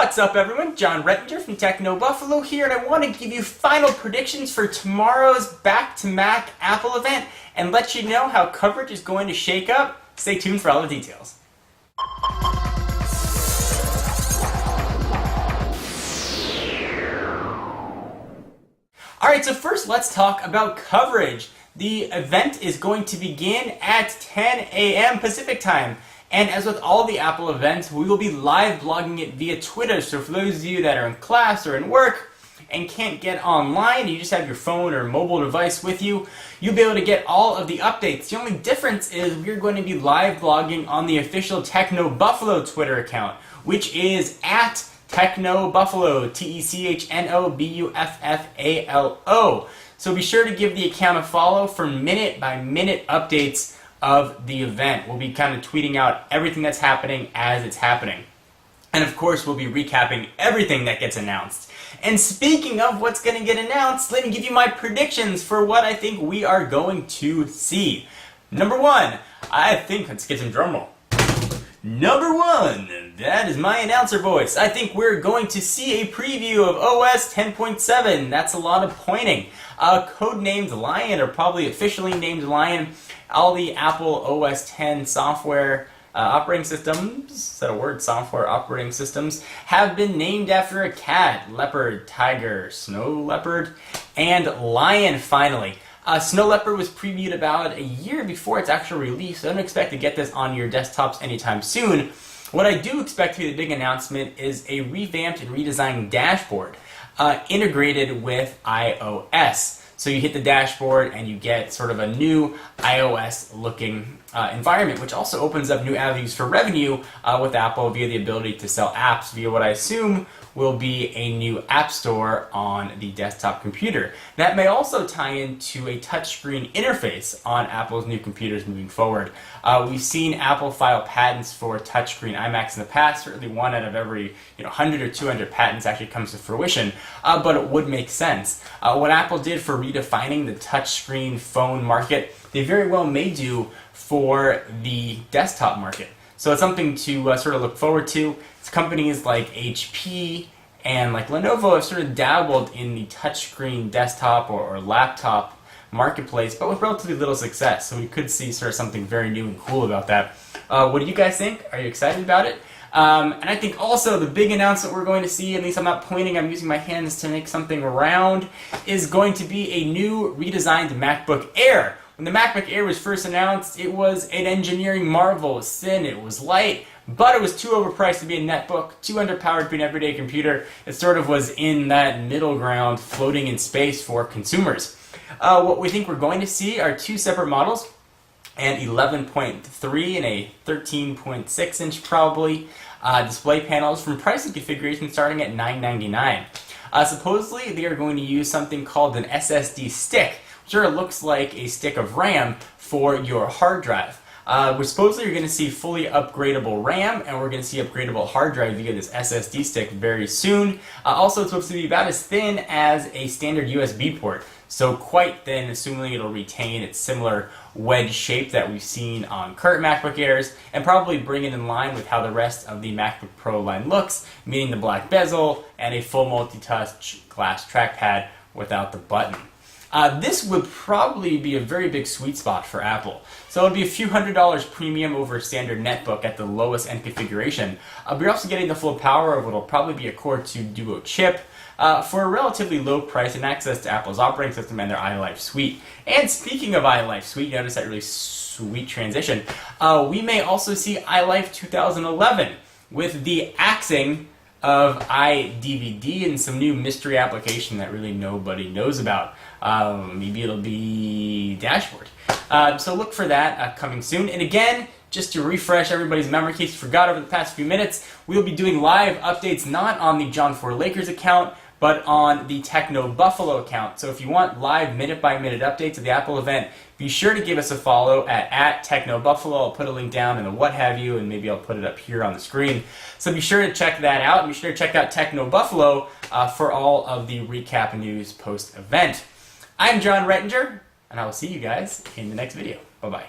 What's up everyone, John Rettinger from Techno Buffalo here, and I want to give you final predictions for tomorrow's Back to Mac Apple event and let you know how coverage is going to shake up. Stay tuned for all the details. Alright, so first let's talk about coverage. The event is going to begin at 10 a.m. Pacific time. And as with all the Apple events, we will be live blogging it via Twitter. So for those of you that are in class or in work and can't get online, you just have your phone or mobile device with you, you'll be able to get all of the updates. The only difference is we're going to be live blogging on the official Techno Buffalo Twitter account, which is at Techno Buffalo, TECHNOBUFFALO. So be sure to give the account a follow for minute-by-minute updates of the event. We'll be kind of tweeting out everything that's happening as it's happening. And of course, we'll be recapping everything that gets announced. And speaking of what's going to get announced, let me give you my predictions for what I think we are going to see. Number one, let's get some drum roll. Number one, that is my announcer voice. I think we're going to see a preview of OS 10.7. That's a lot of pointing. Codenamed Lion, or probably officially named Lion. All the Apple OS 10 software operating systems, is that a word? Software operating systems, have been named after a cat, leopard, tiger, snow leopard, and lion finally. Snow Leopard was previewed about a year before its actual release, so I don't expect to get this on your desktops anytime soon. What I do expect to be the big announcement is a revamped and redesigned dashboard integrated with iOS. So you hit the dashboard and you get sort of a new iOS-looking environment, which also opens up new avenues for revenue with Apple via the ability to sell apps via what I assume will be a new app store on the desktop computer. That may also tie into a touchscreen interface on Apple's new computers moving forward. We've seen Apple file patents for touchscreen iMacs in the past. Certainly one out of every 100 or 200 patents actually comes to fruition, but it would make sense. What Apple did for redefining the touchscreen phone market, they very well may do for the desktop market. So it's something to sort of look forward to. It's companies like HP and like Lenovo have sort of dabbled in the touchscreen desktop or laptop marketplace, but with relatively little success. So we could see sort of something very new and cool about that. What do you guys think? Are you excited about it? And I think also the big announcement we're going to see, at least I'm not pointing, I'm using my hands to make something round, is going to be a new redesigned MacBook Air. When the MacBook Air was first announced, it was an engineering marvel. It was thin, it was light, but it was too overpriced to be a netbook, too underpowered to be an everyday computer. It sort of was in that middle ground, floating in space for consumers. What we think we're going to see are two separate models, an 11.3 and a 13.6 inch probably, display panels from pricing configurations starting at $999. Supposedly, they are going to use something called an SSD stick, which sort of looks like a stick of RAM for your hard drive. Supposedly you're going to see fully upgradable RAM, and we're going to see upgradable hard drive via this SSD stick very soon. Also, it's supposed to be about as thin as a standard USB port. So quite thin, assuming it'll retain its similar wedge shape that we've seen on current MacBook Airs, and probably bring it in line with how the rest of the MacBook Pro line looks, meaning the black bezel and a full multi-touch glass trackpad without the button. This would probably be a very big sweet spot for Apple. So it would be a few $100 premium over a standard netbook at the lowest end configuration. But you're also getting the full power of what will probably be a Core 2 Duo chip for a relatively low price and access to Apple's operating system and their iLife suite. And speaking of iLife suite, notice that really sweet transition. We may also see iLife 2011 with the axing of iDVD and some new mystery application that really nobody knows about. Maybe it'll be Dashboard. So look for that coming soon. And again, just to refresh everybody's memory in case you forgot over the past few minutes, we'll be doing live updates not on the John4Lakers account, but on the Techno Buffalo account. So if you want live minute-by-minute updates of the Apple event, be sure to give us a follow at Techno Buffalo. I'll put a link down in the what have you, and maybe I'll put it up here on the screen. So be sure to check that out, and be sure to check out Techno Buffalo for all of the recap news post-event. I'm John Rettinger, and I will see you guys in the next video. Bye-bye.